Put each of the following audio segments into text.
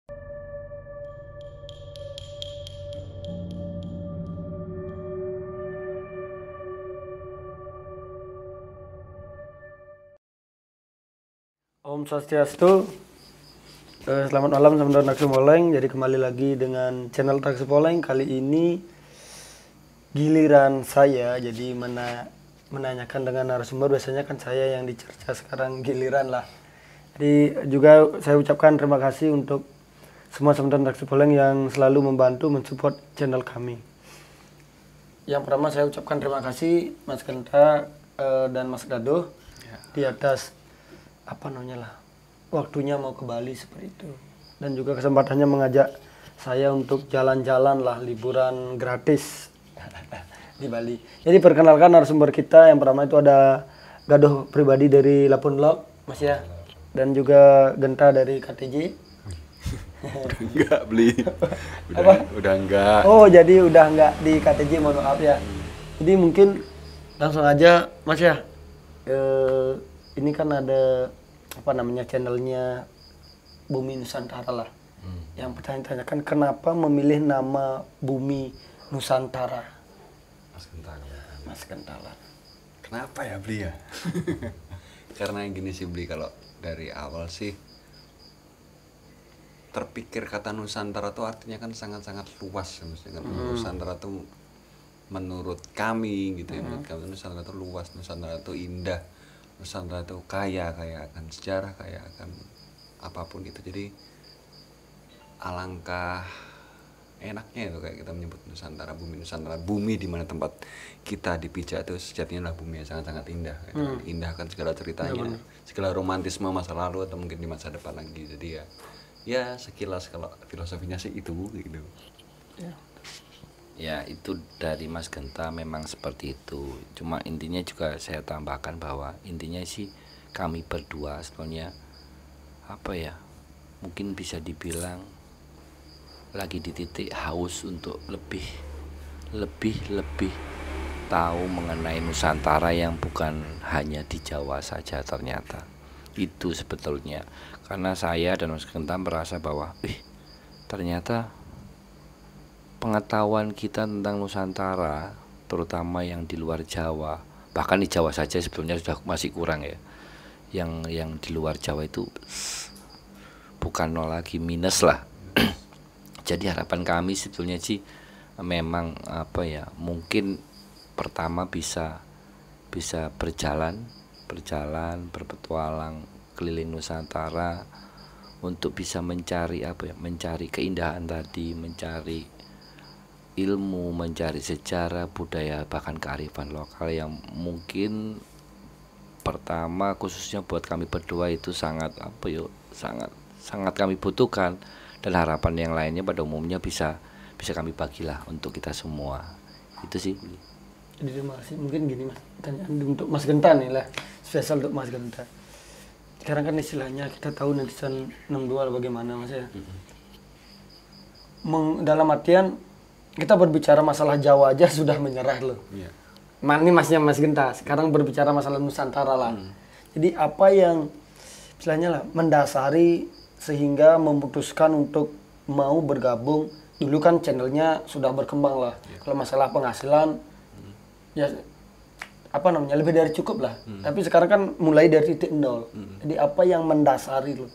Om Swastiastu. Selamat malam teman-teman Taksi Poleng. Jadi kembali lagi dengan channel Taksi Poleng. Kali ini giliran saya jadi menanyakan dengan narasumber. Biasanya kan saya yang dicerca, sekarang giliran lah. Jadi juga saya ucapkan terima kasih untuk semua teman-teman Taksi Poleng yang selalu membantu mensupport channel kami. Yang pertama saya ucapkan terima kasih Mas Genta dan Mas Gaduh di atas waktunya mau ke Bali seperti itu, dan juga kesempatannya mengajak saya untuk jalan-jalan lah, liburan gratis di Bali. Jadi perkenalkan narasumber kita yang pertama itu ada Gaduh pribadi dari Lapun Lok, Mas ya, dan juga Genta dari KTJ. Udah enggak beli. Udah enggak. Oh, jadi udah enggak di KTJ, mohon maaf ya. Jadi mungkin langsung aja Mas ya. Ini kan ada channelnya Bumi Nusantara lah. Yang bertanya-tanyakan kenapa memilih nama Bumi Nusantara? Mas Gentalan. Kenapa ya beli ya? Karena yang gini sih beli, kalau dari awal sih terpikir kata Nusantara tuh artinya kan sangat-sangat luas ya, maksudnya kan. Nusantara tuh menurut kami gitu ya, menurut kami Nusantara tuh luas, Nusantara tuh indah, Nusantara itu kaya akan sejarah, kaya akan apapun itu. Jadi alangkah enaknya itu kayak kita menyebut Nusantara, bumi di mana tempat kita dipijak itu sejatinya lah bumi yang sangat-sangat indah. Indah kan segala ceritanya, segala romantisme masa lalu atau mungkin di masa depan lagi. Jadi ya sekilas kalau filosofinya sih itu gitu. Ya itu dari Mas Genta memang seperti itu. Cuma intinya juga saya tambahkan bahwa intinya sih kami berdua sebenarnya mungkin bisa dibilang lagi di titik haus untuk lebih tahu mengenai Nusantara yang bukan hanya di Jawa saja ternyata. Itu sebetulnya karena saya dan Mas Genta merasa bahwa ternyata pengetahuan kita tentang Nusantara, terutama yang di luar Jawa, bahkan di Jawa saja sebetulnya sudah masih kurang ya. Yang di luar Jawa itu bukan nol lagi, minus lah. Jadi harapan kami sebetulnya sih memang mungkin pertama bisa berjalan berpetualang keliling Nusantara untuk bisa mencari mencari keindahan tadi, mencari ilmu, mencari sejarah, budaya, bahkan kearifan lokal yang mungkin pertama khususnya buat kami berdua itu sangat kami butuhkan, dan harapan yang lainnya pada umumnya bisa kami bagilah untuk kita semua. Itu sih. Jadi terima kasih. Mungkin gini Mas, pertanyaan untuk Mas Genta nih lah, spesial untuk Mas Genta. Sekarang kan istilahnya kita tahu netizen 62 bagaimana Mas ya. Dalam artian kita berbicara masalah Jawa aja sudah menyerah loh. Ini Masnya Mas Genta, sekarang berbicara masalah Nusantara lah. Jadi apa yang istilahnya lah mendasari sehingga memutuskan untuk mau bergabung? Dulu kan channelnya sudah berkembang lah. Kalau masalah penghasilan ya lebih dari cukup lah. Tapi sekarang kan mulai dari titik nol. Jadi apa yang mendasari lo?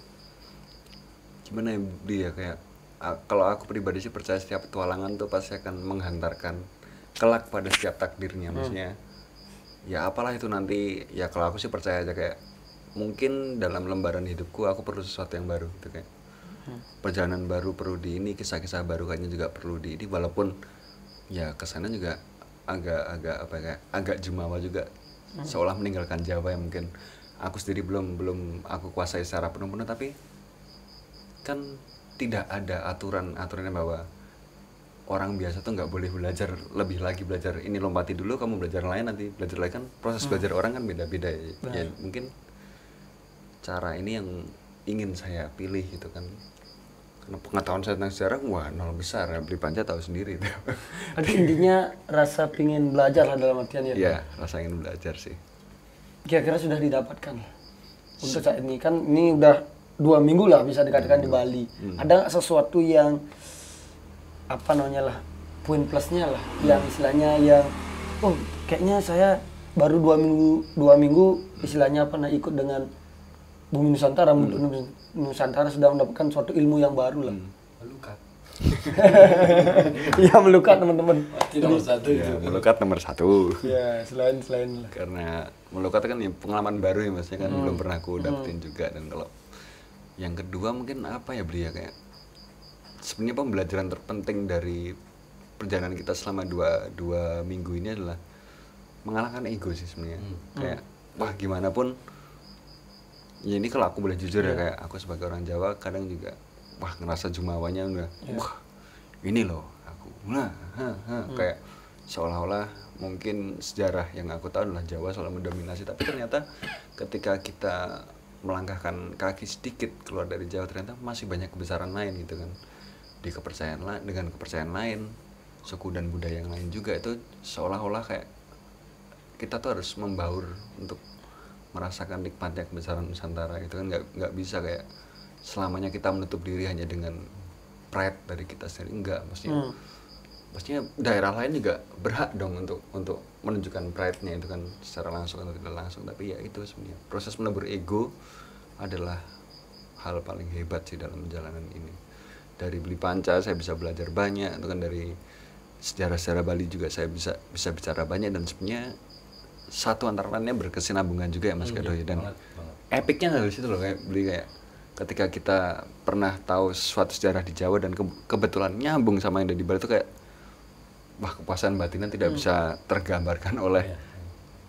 Gimana ya dia kayak kalau aku pribadi sih percaya setiap petualangan tuh pasti akan menghantarkan kelak pada setiap takdirnya. Maksudnya ya apalah itu nanti, ya kalau aku sih percaya aja kayak mungkin dalam lembaran hidupku aku perlu sesuatu yang baru gitu, kayak perjalanan baru perlu di ini, kisah-kisah baru kayaknya juga perlu di ini, walaupun ya kesana juga agak jumawa juga, seolah meninggalkan Jawa yang mungkin aku sendiri belum aku kuasai secara penuh-penuh. Tapi kan tidak ada aturannya bahwa orang biasa tuh nggak boleh belajar ini, lompati dulu kamu belajar lain, nanti belajar lagi. Kan proses belajar orang kan beda-beda ya. Mungkin cara ini yang ingin saya pilih gitu kan, karena pengetahuan saya tentang sejarah nol besar ya, beli panca tahu sendiri. Tapi intinya rasa pingin belajar lah dalam artian ya. Iya, rasa ingin belajar sih. Kira-kira sudah didapatkan untuk saat ini kan ini udah 2 minggu lah bisa dikatakan di Bali. Ada nggak sesuatu yang apa namanya lah, poin plusnya lah, yang istilahnya yang oh kayaknya saya baru 2 minggu istilahnya pernah ikut dengan Bumi Nusantara, Nusantara sudah mendapatkan suatu ilmu yang baru lah. Melukat. Iya melukat teman-teman. Nomor satu Ya, itu. melukat nomor 1. Ya selain lah. Karena melukat kan ya pengalaman baru ya maksudnya kan belum pernah aku dapetin juga. Dan kalau yang kedua mungkin apa ya beli ya, kayak sebenarnya pembelajaran terpenting dari perjalanan kita selama dua minggu ini adalah mengalahkan ego sih sebenarnya. Kayak wah gimana pun ya, ini kalau aku boleh jujur ya, kayak aku sebagai orang Jawa kadang juga wah ngerasa jumawanya udah wah ini loh aku kayak seolah-olah mungkin sejarah yang aku tahu adalah Jawa selalu mendominasi, tapi ternyata ketika kita melangkahkan kaki sedikit keluar dari Jawa ternyata masih banyak kebesaran lain gitu kan, di kepercayaan dengan kepercayaan lain, suku dan budaya yang lain juga. Itu seolah-olah kayak kita tuh harus membaur untuk merasakan nikmatnya kebesaran Nusantara. Itu kan nggak bisa kayak selamanya kita menutup diri hanya dengan pride dari kita sendiri, enggak. Maksudnya daerah lain juga berhak dong untuk menunjukkan pride-nya itu kan secara langsung atau tidak langsung. Tapi ya itu sebenarnya proses menebur ego adalah hal paling hebat sih dalam perjalanan ini. Dari Beli Panca saya bisa belajar banyak, itu kan dari sejarah-sejarah Bali juga saya bisa bicara banyak, dan sebenarnya satu antara lainnya berkesinambungan juga ya Mas Gado ya. Dan epicnya dari situ loh, kayak ketika kita pernah tahu suatu sejarah di Jawa dan kebetulan nyambung sama yang ada di Bali, itu kayak wah kepuasan batinnya tidak bisa tergambarkan oleh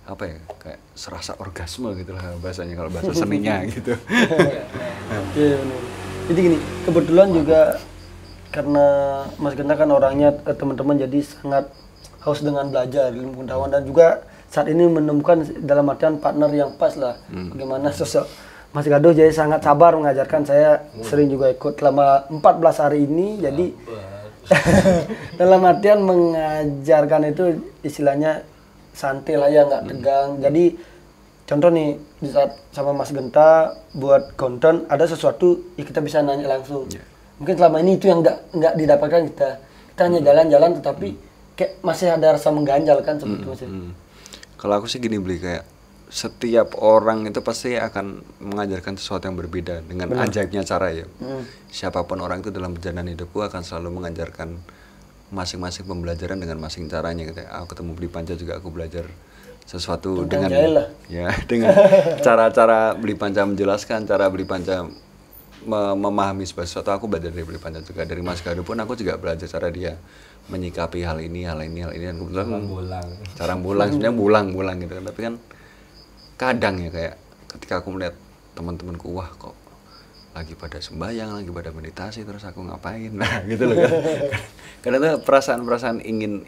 apa ya, kayak serasa orgasme gitu lah bahasanya kalau bahasa seninya gitu. Oke, benar. Jadi gini, kebetulan juga karena Mas Genta kan orangnya teman-teman jadi sangat haus dengan belajar ilmu pengetahuan, dan juga saat ini menemukan dalam artian partner yang pas lah. Bagaimana sosok Mas Gado jadi sangat sabar mengajarkan saya, sering juga ikut selama 14 hari ini. Jadi dalam artian mengajarkan itu istilahnya santai lah ya, nggak tegang. Jadi contoh nih di saat sama Mas Genta buat konten ada sesuatu ya kita bisa nanya langsung. Mungkin selama ini itu yang nggak didapatkan kita hanya jalan-jalan tetapi kayak masih ada rasa mengganjal kan seperti itu. Kalau aku sih gini Beli, kayak setiap orang itu pasti akan mengajarkan sesuatu yang berbeda dengan ajaibnya cara ya. Siapapun orang itu dalam perjalanan hidupku akan selalu mengajarkan masing-masing pembelajaran dengan masing caranya gitu. Aku ketemu Beli Panca juga aku belajar sesuatu dengan cara-cara Beli Panca menjelaskan, cara Beli Panca memahami sesuatu. Aku belajar dari Beli Panca juga, dari Mas Gado pun aku juga belajar cara dia menyikapi hal ini dan kebetulan cara bulang sebenarnya bulang gitu kan. Tapi kan kadang ya kayak ketika aku melihat teman-temanku wah kok lagi pada sembahyang, lagi pada meditasi, terus aku ngapain lah gitu loh kan. Kadang tuh perasaan ingin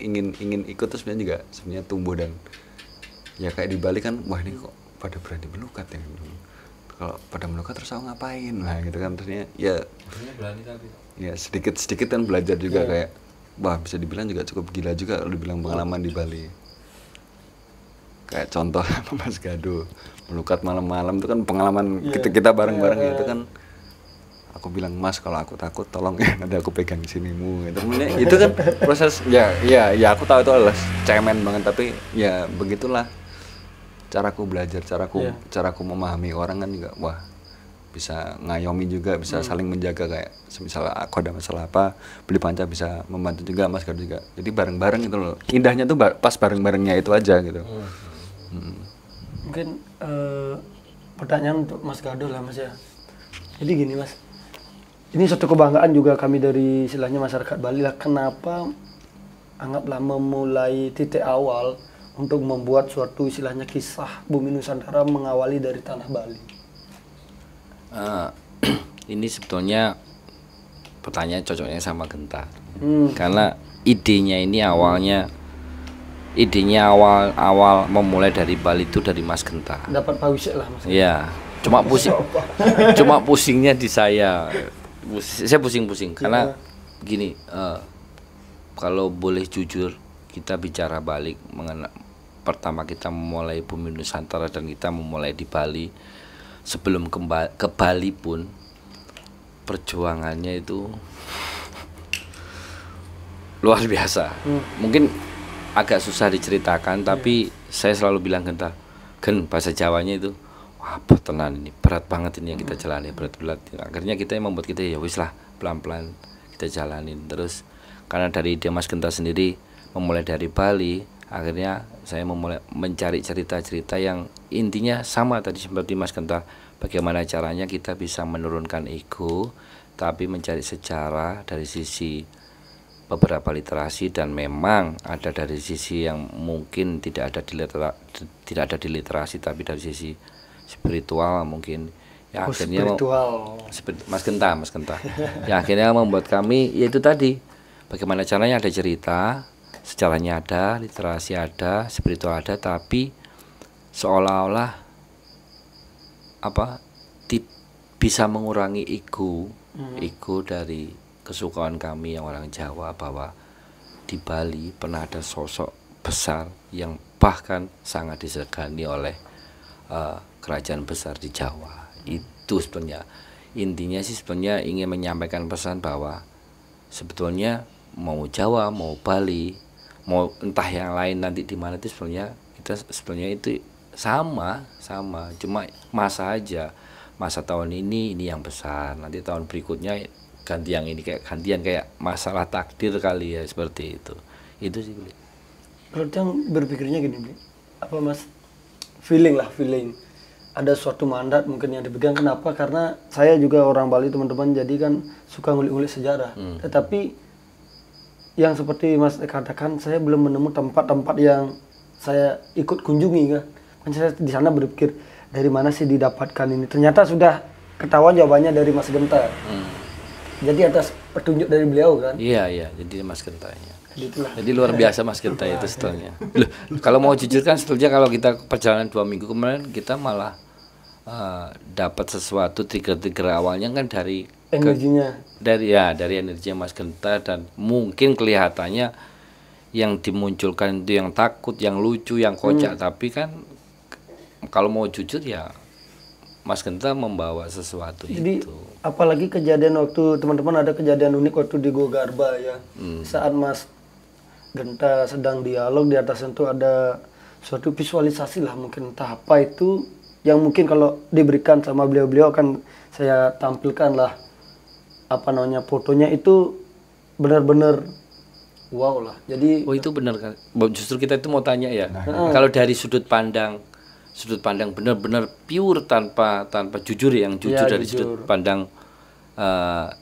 ikut tuh sebenarnya tumbuh. Dan ya kayak di Bali kan wah ini kok pada berani melukat ya, kalau pada melukat terus aku ngapain lah gitu kan. Terusnya ya berani tapi ya sedikit kan belajar juga kayak wah bisa dibilang juga cukup gila juga kalau dibilang pengalaman di Bali. Kayak contoh Mas Gado melukat malam-malam itu kan pengalaman kita bareng-bareng ya. Itu kan aku bilang Mas kalau aku takut tolong ya nanti aku pegang sinimu gitu. Itu kan proses ya aku tahu itu adalah cemen banget, tapi ya begitulah caraku belajar, caraku memahami orang kan juga wah bisa ngayomi juga, bisa saling menjaga. Kayak misalnya aku ada masalah apa, Beli Panca bisa membantu juga, Mas Gado juga. Jadi bareng-bareng itu loh. Indahnya tuh pas bareng-barengnya itu aja gitu. Mungkin pertanyaan untuk Mas Gado lah Mas ya. Jadi gini Mas, ini suatu kebanggaan juga kami dari istilahnya masyarakat Bali lah. Kenapa anggaplah memulai titik awal untuk membuat suatu istilahnya kisah Bumi Nusantara mengawali dari tanah Bali? Ini sebetulnya pertanyaan cocoknya sama Genta, karena idenya awal memulai dari Bali itu dari Mas Genta. Dapat pawisik lah Mas. Iya, cuma pusingnya di saya pusing-pusing karena begini, kalau boleh jujur kita bicara balik pertama kita memulai Bumi Nusantara dan kita memulai di Bali. Sebelum ke Bali pun perjuangannya itu luar biasa. Mungkin agak susah diceritakan, tapi saya selalu bilang Gen bahasa Jawanya itu, wah tenan ini berat banget ini yang kita jalani, berat. Akhirnya kita yang membuat kita ya wis lah, pelan-pelan kita jalanin terus. Karena dari ide Mas Genta sendiri memulai dari Bali, akhirnya saya memulai mencari cerita-cerita yang intinya sama tadi seperti Mas Genta, bagaimana caranya kita bisa menurunkan ego tapi mencari sejarah dari sisi beberapa literasi, dan memang ada dari sisi yang mungkin tidak ada di literasi tapi dari sisi spiritual mungkin ya. Akhirnya Mas Genta yang akhirnya membuat kami yaitu tadi, bagaimana caranya ada cerita, sejarahnya ada, literasi ada, spiritual ada, tapi seolah-olah bisa mengurangi ego dari kesukaan kami yang orang Jawa, bahwa di Bali pernah ada sosok besar yang bahkan sangat disegani oleh kerajaan besar di Jawa. Itu sebetulnya intinya sih, sebenarnya ingin menyampaikan pesan bahwa sebetulnya mau Jawa, mau Bali, mau entah yang lain nanti di mana, itu sebenarnya kita sebenarnya itu sama, cuma masa aja. Masa tahun ini yang besar, nanti tahun berikutnya ganti yang ini, kayak masalah takdir kali ya, seperti itu sih Bli. Kalau yang berpikirnya gini Bli, apa Mas, feeling ada suatu mandat mungkin yang dipegang. Kenapa? Karena saya juga orang Bali teman-teman, jadi kan suka ngulik-ngulik sejarah. Tetapi yang seperti Mas katakan, saya belum menemukan tempat-tempat yang saya ikut kunjungi kan. Saya di sana berpikir dari mana sih didapatkan ini. Ternyata sudah ketahuan jawabannya dari Mas Genta. Jadi atas petunjuk dari beliau kan? Iya, jadi Mas Genta ya. Jadi luar biasa Mas Genta itu sebetulnya. Kalau mau jujur kan sebetulnya kalau kita perjalanan 2 minggu kemarin, kita malah dapat sesuatu trigger awalnya kan dari energinya. Dari energinya Mas Genta, dan mungkin kelihatannya yang dimunculkan itu yang takut, yang lucu, yang kocak, tapi kan kalau mau jujur ya Mas Genta membawa sesuatu. Jadi, itu apalagi kejadian waktu teman-teman ada kejadian unik waktu di Go Garba ya. Saat Mas Genta sedang dialog, di atas itu ada suatu visualisasi lah, mungkin entah apa itu, yang mungkin kalau diberikan sama beliau-beliau akan saya tampilkan lah fotonya, itu benar-benar wow lah. Jadi itu benar kan. Justru kita itu mau tanya ya. Kalau dari sudut pandang benar-benar pure tanpa jujur, yang jujur dari sudut pandang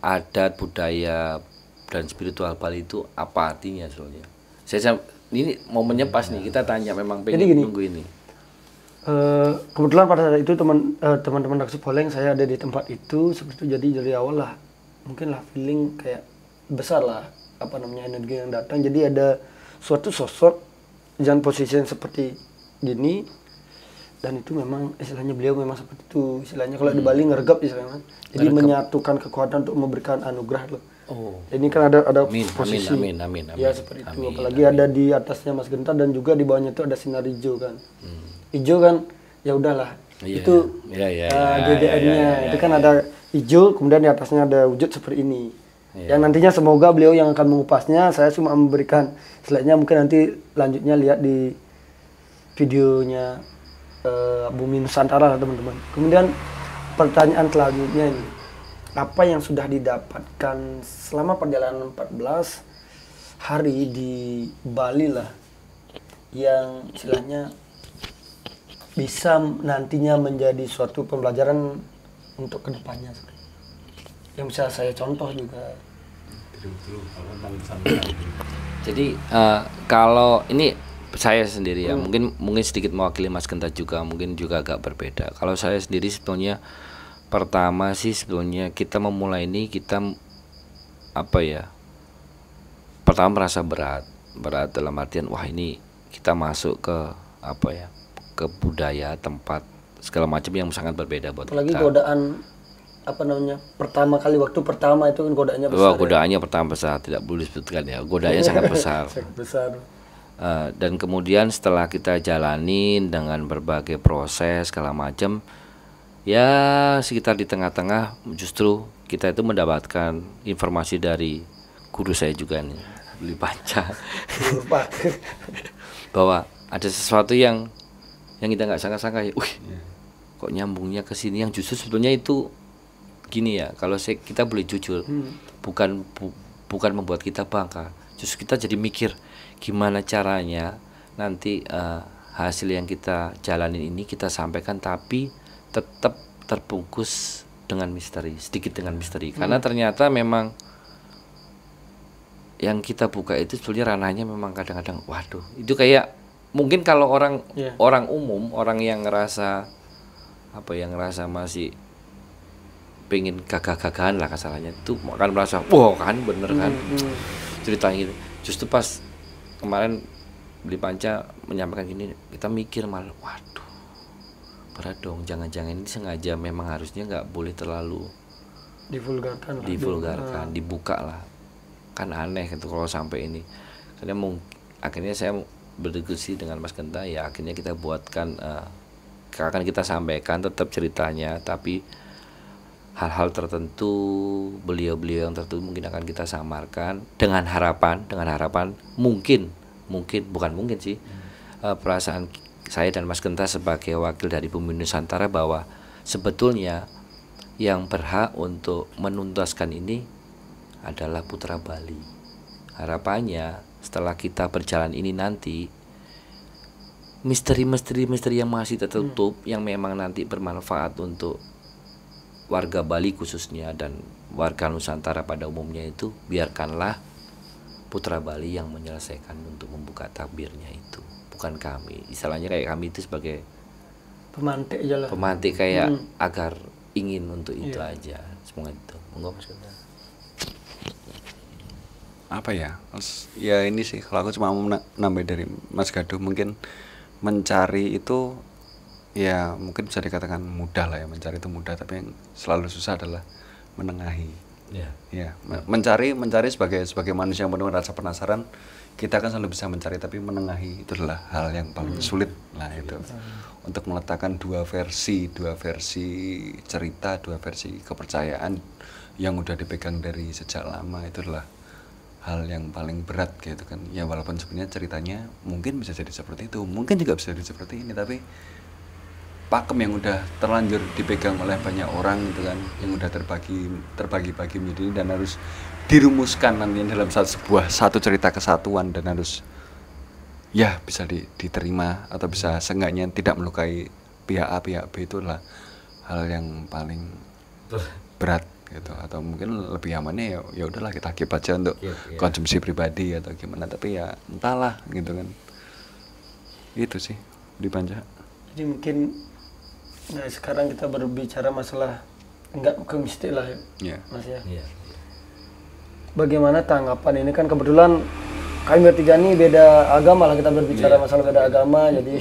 adat, budaya dan spiritual Bali itu apa artinya soalnya? Saya ini momennya pas nih, kita tanya, memang pengen nunggu ini. Kebetulan pada saat itu teman-teman Raksu Poleng saya ada di tempat itu seperti itu. Jadi dari awal lah mungkin lah feeling kayak besar lah energi yang datang. Jadi ada suatu sosok jangan posisi yang seperti gini, dan itu memang istilahnya beliau memang seperti itu istilahnya, kalau di Bali ngergap istilahnya. Jadi menyatukan kekuatan untuk memberikan anugerah loh. Ini kan ada posisi amin. Ya seperti itu. Apalagi ada di atasnya Mas Genta, dan juga di bawahnya itu ada sinar hijau kan. Hijau kan ya udahlah, itu GGN-nya itu kan ada hijau, kemudian di atasnya ada wujud seperti ini. Yang nantinya semoga beliau yang akan mengupasnya, saya cuma memberikan slide-nya, mungkin nanti lanjutnya lihat di videonya Bumi Nusantara teman-teman. Kemudian pertanyaan selanjutnya ini, apa yang sudah didapatkan selama perjalanan 14 hari di Bali lah, yang istilahnya bisa nantinya menjadi suatu pembelajaran untuk kedepannya, yang bisa saya contoh juga. Jadi kalau ini saya sendiri ya, mungkin sedikit mewakili Mas Genta juga, mungkin juga agak berbeda. Kalau saya sendiri sebetulnya pertama sih sebetulnya kita memulai ini, kita pertama merasa berat dalam artian wah ini kita masuk ke ke budaya, tempat segala macam yang sangat berbeda buat apalagi kita. Godaan pertama kali, waktu pertama itu kan godaannya besar. Godaannya pertama besar, tidak perlu disebutkan ya, godaannya sangat besar. Dan kemudian setelah kita jalanin dengan berbagai proses segala macam, ya sekitar di tengah-tengah justru kita itu mendapatkan informasi dari guru saya juga nih, Beli Panca, Pak. bahwa ada sesuatu yang kita nggak sangka-sangka ya. Kok nyambungnya ke sini, yang justru sebetulnya itu gini ya, kalau kita boleh jujur, bukan membuat kita bangga, justru kita jadi mikir gimana caranya nanti hasil yang kita jalanin ini kita sampaikan tapi tetap terbungkus dengan misteri, sedikit dengan misteri, karena ternyata memang yang kita buka itu sebenarnya ranahnya memang kadang-kadang waduh, itu kayak mungkin kalau orang umum, orang yang ngerasa masih pengen gagah-gagahan lah kasarannya, itu akan merasa wah kan bener kan ceritanya gitu. Justru pas kemarin Beli Panca menyampaikan gini, kita mikir malah waduh berat dong, jangan-jangan ini sengaja, memang harusnya nggak boleh terlalu divulgarkan, dibuka lah, kan aneh gitu kalau sampai ini. Karena akhirnya saya berdiskusi dengan Mas Genta, ya akhirnya kita buatkan akan kita sampaikan tetap ceritanya, tapi hal-hal tertentu, beliau-beliau yang tertentu mungkin akan kita samarkan dengan harapan mungkin bukan mungkin sih, perasaan saya dan Mas Genta sebagai wakil dari Bumi Nusantara bahwa sebetulnya yang berhak untuk menuntaskan ini adalah Putra Bali. Harapannya setelah kita berjalan ini nanti, misteri-misteri yang masih tertutup yang memang nanti bermanfaat untuk warga Bali khususnya dan warga Nusantara pada umumnya, itu biarkanlah Putra Bali yang menyelesaikan untuk membuka takbirnya itu, bukan kami. Istilahnya kayak kami itu sebagai pemantik kayak agar ingin untuk itu aja. Semoga itu. Monggo Mas Genta. Apa ya? Ya ini sih kalau aku cuma mau nambah dari Mas Gaduh, mungkin mencari itu ya mungkin bisa dikatakan mudah lah ya, mencari itu mudah, tapi yang selalu susah adalah menengahi. Ya, mencari sebagai manusia yang penuh rasa penasaran, kita kan selalu bisa mencari, tapi menengahi itu adalah hal yang paling sulit. Nah itu untuk meletakkan dua versi cerita, dua versi kepercayaan yang udah dipegang dari sejak lama, itu adalah hal yang paling berat gitu kan. Ya walaupun sebenarnya ceritanya mungkin bisa jadi seperti itu, mungkin juga bisa jadi seperti ini, tapi pakem yang udah terlanjur dipegang oleh banyak orang gitu kan, yang udah terbagi-bagi menjadi ini, dan harus dirumuskan nantinya dalam satu cerita kesatuan, dan harus ya bisa diterima atau bisa seenggaknya tidak melukai pihak A pihak B, itu adalah hal yang paling berat gitu. Atau mungkin lebih amannya ya udahlah kita keep aja untuk konsumsi pribadi atau gimana, tapi ya entahlah gitu kan. Itu sih di Panca. Jadi mungkin sekarang kita berbicara masalah enggak ke mistik lah ya, Mas ya. Bagaimana tanggapan ini, kan kebetulan kami bertiga ini beda agama lah, kita berbicara masalah beda agama, jadi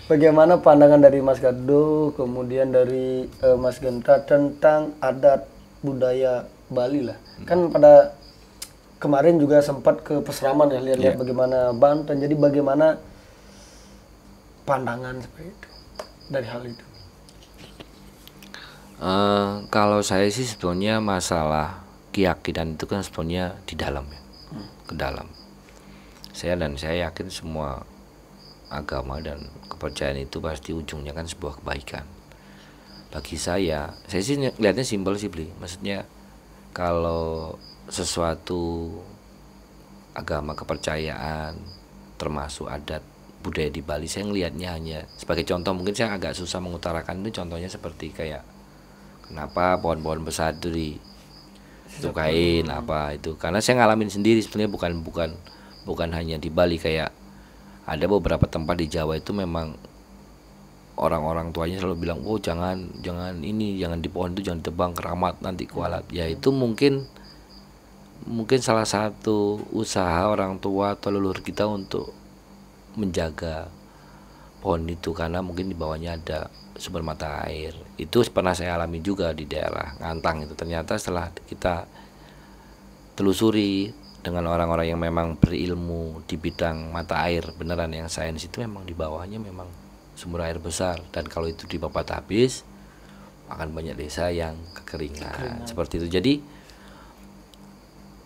bagaimana pandangan dari Mas Gaduh, kemudian dari Mas Genta tentang adat budaya Bali lah. Kan pada kemarin juga sempat ke Peseraman ya, lihat-lihat bagaimana Banten, jadi bagaimana pandangan seperti itu dari hal itu? Kalau saya sih sebetulnya masalah keyakinan itu kan sebetulnya di dalam ya, ke dalam. Saya yakin semua agama dan kepercayaan itu pasti ujungnya kan sebuah kebaikan. Bagi saya sih lihatnya simpel sih, Bli. Maksudnya kalau sesuatu agama kepercayaan termasuk adat budaya di Bali, saya ngelihatnya hanya sebagai contoh. Mungkin saya agak susah mengutarakan itu, contohnya seperti kayak kenapa pohon-pohon besar itu disukain apa itu, karena saya ngalamin sendiri sebenarnya, bukan hanya di Bali. Kayak ada beberapa tempat di Jawa itu memang orang-orang tuanya selalu bilang, oh jangan di pohon itu jangan ditebang, keramat nanti kualat. Ya itu mungkin salah satu usaha orang tua atau leluhur kita untuk menjaga pohon itu, karena mungkin di bawahnya ada sumber mata air. Itu pernah saya alami juga di daerah Ngantang itu. Ternyata setelah kita telusuri dengan orang-orang yang memang berilmu di bidang mata air beneran yang sains, itu memang di bawahnya memang sumber air besar, dan kalau itu dibabat habis akan banyak desa yang kekeringan. Seperti itu. Jadi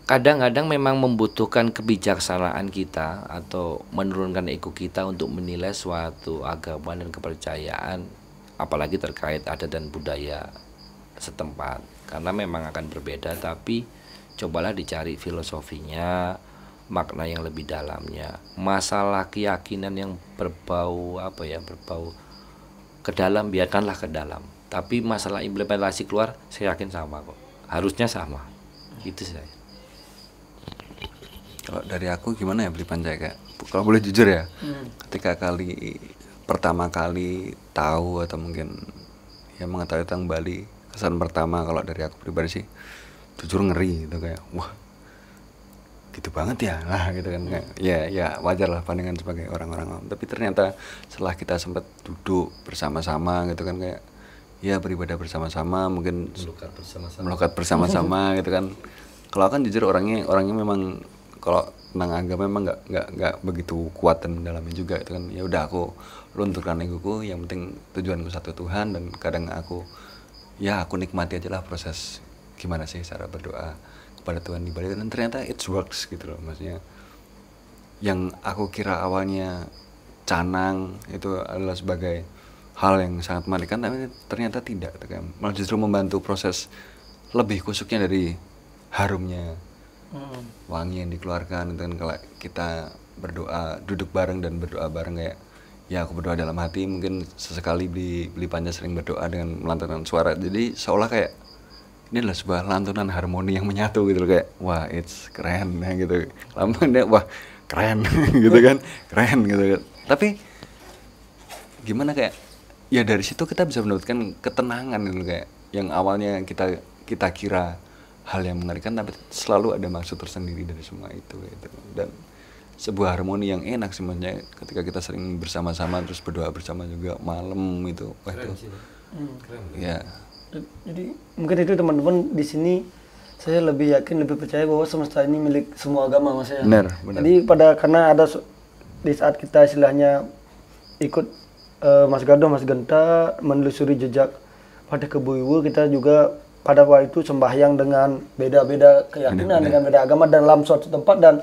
kadang-kadang memang membutuhkan kebijaksanaan kita atau menurunkan ego kita untuk menilai suatu agama dan kepercayaan, apalagi terkait adat dan budaya setempat, karena memang akan berbeda, tapi cobalah dicari filosofinya, makna yang lebih dalamnya. Masalah keyakinan yang berbau berbau ke dalam, biarkanlah ke dalam, tapi masalah implementasi keluar saya yakin sama kok, harusnya sama. Gitu saya. Kalau dari aku gimana ya beli pancai kayak, kalau boleh jujur ya, ketika pertama kali tahu atau mungkin ya mengetahui tentang Bali, kesan pertama kalau dari aku pribadi sih jujur ngeri gitu, kayak wah gitu banget ya lah gitu kan, kayak ya wajar lah pandangan sebagai orang-orang awam. Tapi ternyata setelah kita sempat duduk bersama-sama gitu kan, kayak ya beribadah bersama-sama, mungkin melukat bersama-sama gitu kan. Kalau kan jujur orangnya memang kalau tentang agama memang nggak begitu kuat dan dalamnya juga itu kan. Ya udah aku lunturkan egoku, yang penting tujuanku satu Tuhan, dan kadang aku nikmati aja lah proses gimana sih cara berdoa kepada Tuhan di Bali, dan ternyata it works gitu loh. Maksudnya yang aku kira awalnya canang itu adalah sebagai hal yang sangat mengerikan, tapi ternyata tidak gitu kan. Malah justru membantu proses lebih kusuknya dari harumnya wangi yang dikeluarkan itu kan. Kalau kita berdoa duduk bareng dan berdoa bareng, kayak ya aku berdoa dalam hati, mungkin sesekali beli panjang sering berdoa dengan melantunkan suara, jadi seolah kayak ini adalah sebuah lantunan harmoni yang menyatu gitu loh, kayak wah it's keren ya gitu, lama wah keren gitu kan, keren gitu kan. Tapi gimana, kayak ya dari situ kita bisa mendapatkan ketenangan gitu, kayak yang awalnya kita kira hal yang mengerikan, tapi selalu ada maksud tersendiri dari semua itu gitu. Dan sebuah harmoni yang enak sebenarnya ketika kita sering bersama-sama terus berdoa bersama juga malam itu. Wah, Keren itu sih. Keren. ya Jadi mungkin itu teman-teman di sini saya lebih yakin, lebih percaya bahwa semesta ini milik semua agama, Mas ya. benar. Jadi karena ada di saat kita istilahnya ikut Mas Gado, Mas Genta menelusuri jejak pada Kebuiwu, kita juga pada waktu itu sembahyang dengan beda-beda keyakinan, dengan beda agama dalam suatu tempat, dan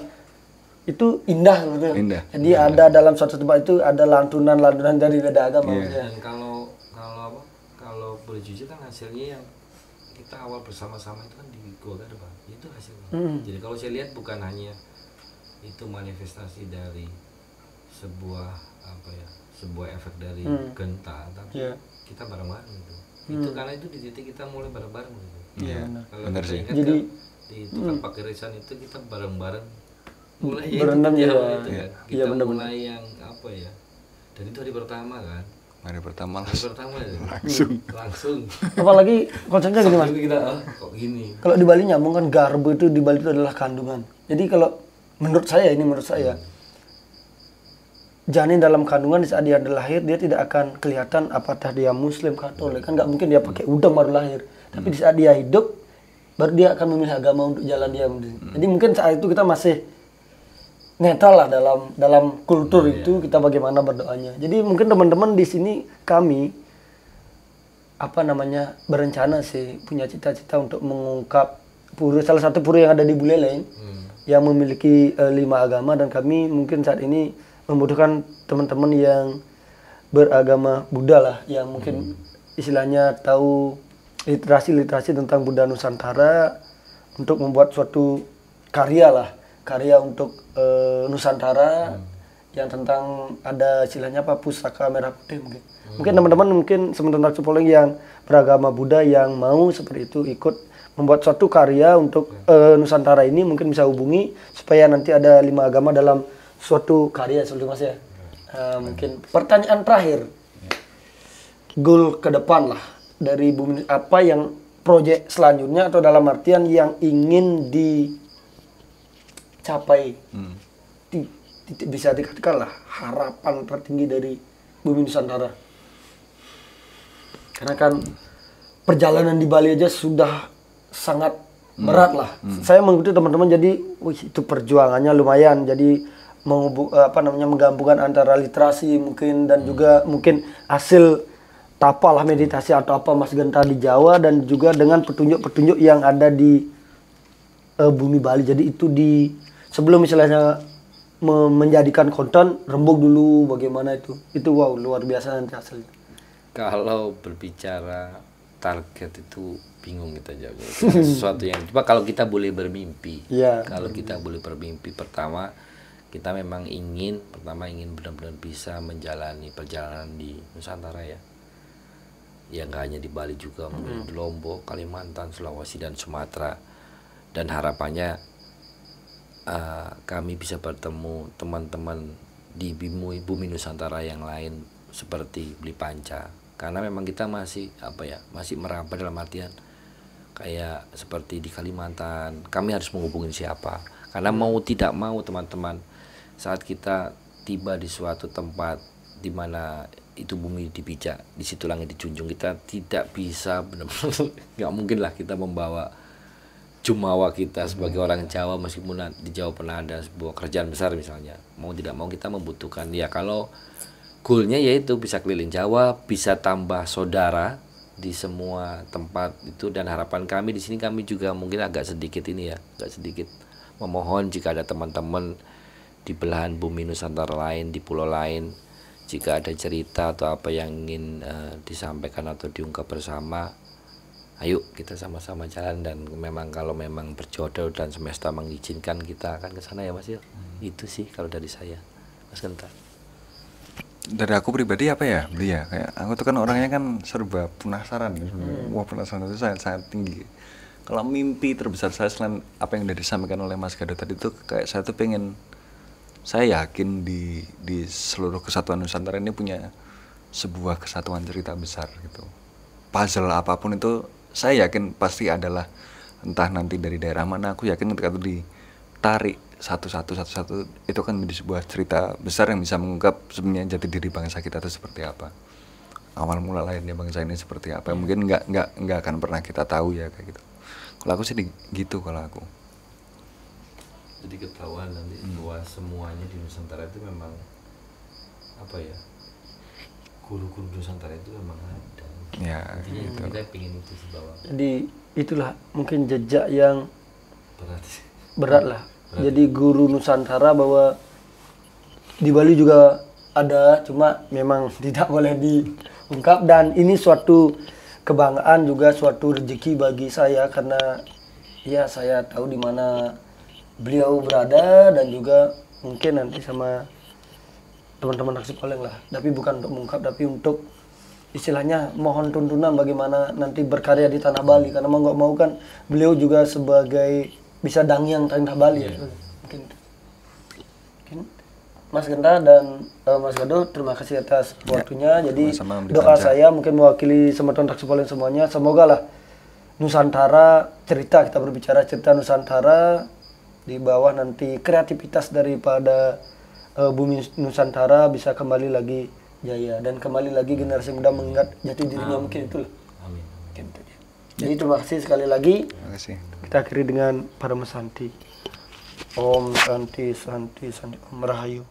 itu indah gitu. Indah. Jadi ada dalam suatu tempat itu ada lantunan-lantunan dari beda agama. Iya. Mas ya. Dan kalau boleh jujur kan hasilnya yang kita awal bersama-sama itu kan di Goa Gado, Pak. Itu hasilnya. Jadi kalau saya lihat bukan hanya itu manifestasi dari sebuah sebuah efek dari Genta, tapi kita bareng-bareng gitu. Itu karena itu di titik kita mulai bareng-bareng gitu. Iya, Kalau benar kita sih. ingat Jadi kan, di tukang pakirisan itu kita bareng-bareng mulai berendam itu, ya. itu kan. Kita Iya, benar-benar. mulai yang dan itu hari pertama kan. Hari pertama Hari pertama ya. Langsung. Apalagi konsepnya gini, Mas. Jadi kita kok gini. Kalau di Bali nyambung kan, garbo itu di Bali itu adalah kandungan. Jadi kalau menurut saya janin dalam kandungan di saat dia lahir, dia tidak akan kelihatan apakah dia Muslim, Katolik, kan nggak mungkin dia pakai udang baru lahir. Tapi di saat dia hidup, baru dia akan memilih agama untuk jalan dia. Jadi mungkin saat itu kita masih netral lah dalam kultur itu, kita bagaimana berdoanya. Jadi mungkin teman-teman di sini kami berencana sih, punya cita-cita untuk mengungkap salah satu pura yang ada di Buleleng yang memiliki 5 agama, dan kami mungkin saat ini membutuhkan teman-teman yang beragama Buddha lah, yang mungkin istilahnya tahu literasi tentang Buddha Nusantara, untuk membuat suatu karya untuk Nusantara yang tentang ada istilahnya pusaka merah putih mungkin. Mungkin teman-teman sementara Cepoleng yang beragama Buddha yang mau seperti itu ikut membuat suatu karya untuk Nusantara ini, mungkin bisa hubungi supaya nanti ada 5 agama dalam suatu karya seperti Mas ya. Mungkin pertanyaan terakhir, goal ke depan lah dari Bumi, apa yang proyek selanjutnya, atau dalam artian yang ingin dicapai, bisa dikatakan lah harapan tertinggi dari Bumi Nusantara. Karena kan perjalanan di Bali aja sudah sangat berat lah. Saya mengikuti teman-teman, jadi itu perjuangannya lumayan. Jadi menggabungkan antara literasi mungkin dan juga mungkin hasil tapa lah, meditasi atau apa Mas Genta di Jawa, dan juga dengan petunjuk-petunjuk yang ada di bumi Bali. Jadi itu sebelum misalnya menjadikan konten, rembuk dulu bagaimana itu wow, luar biasa nanti hasilnya. Kalau berbicara target itu bingung kita jawabnya. Itu sesuatu yang coba kalau kita boleh bermimpi. Kalau kita boleh bermimpi, pertama kita memang ingin benar-benar bisa menjalani perjalanan di Nusantara ya. Ya nggak hanya di Bali juga, mungkin di Lombok, Kalimantan, Sulawesi dan Sumatera. Dan harapannya kami bisa bertemu teman-teman di bumi Nusantara yang lain seperti Beli Panca. Karena memang kita masih meraba dalam artian kayak seperti di Kalimantan, kami harus menghubungi siapa. Karena mau tidak mau teman-teman, saat kita tiba di suatu tempat di mana itu bumi dipijak, di situ langit dijunjung, kita tidak bisa benar-benar nggak mungkin lah kita membawa jumawa kita sebagai orang Jawa, meskipun di Jawa pernah ada sebuah kerjaan besar misalnya, mau tidak mau kita membutuhkan ya, kalau goalnya yaitu bisa keliling Jawa, bisa tambah saudara di semua tempat itu. Dan harapan kami di sini, kami juga mungkin agak sedikit memohon jika ada teman-teman di belahan bumi Nusantara lain, di pulau lain, jika ada cerita atau apa yang ingin disampaikan atau diungkap bersama, ayo kita sama-sama jalan. Dan memang kalau memang berjodoh dan semesta mengizinkan, kita akan ke sana ya Mas Il. Itu sih kalau dari saya, Mas Genta. Dari aku pribadi apa ya, Beli ya, kayak aku tuh kan orangnya kan serba penasaran ya sebenarnya. Wah, penasaran itu sangat tinggi. Kalau mimpi terbesar saya selain apa yang udah disampaikan oleh Mas Gado tadi tuh, kayak saya tuh pengen, saya yakin di seluruh kesatuan Nusantara ini punya sebuah kesatuan cerita besar gitu. Puzzle apapun itu saya yakin pasti adalah, entah nanti dari daerah mana, aku yakin ketika itu ditarik satu-satu itu kan menjadi sebuah cerita besar yang bisa mengungkap sebenarnya jati diri bangsa kita itu seperti apa, awal mula lahirnya bangsa ini seperti apa. Mungkin nggak akan pernah kita tahu ya kayak gitu. Kalau aku sih gitu kalau aku. Jadi ketahuan nanti bahwa semuanya di Nusantara itu memang apa ya, guru-guru Nusantara itu memang ada. Ya, intinya gitu. kita pengen itu sih bahwa. Jadi itulah mungkin jejak yang berat lah. Berat. Jadi guru Nusantara bahwa di Bali juga ada, cuma memang tidak boleh diungkap. Dan ini suatu kebanggaan juga, suatu rezeki bagi saya, karena ya saya tahu di mana beliau berada, dan juga mungkin nanti sama teman-teman Taksi Poleng lah. Tapi bukan untuk mengungkap, tapi untuk istilahnya mohon tuntunan bagaimana nanti berkarya di tanah Bali. Karena mau nggak mau kan beliau juga sebagai bisa dangyang tanah Bali. Mungkin Mas Genta dan Mas Gado, terima kasih atas waktunya. Jadi doa saya mungkin mewakili teman-teman Taksi Poleng semuanya, semoga lah Nusantara, kita berbicara cerita Nusantara, di bawah nanti kreativitas daripada bumi Nusantara bisa kembali lagi jaya, dan kembali lagi generasi muda mengingat jati dirinya. Mungkin itulah. Amin. Jadi terima kasih sekali lagi. Terima kasih. Kita akhiri dengan Parama Santi. Om Santi Santi Santi Om Rahayu.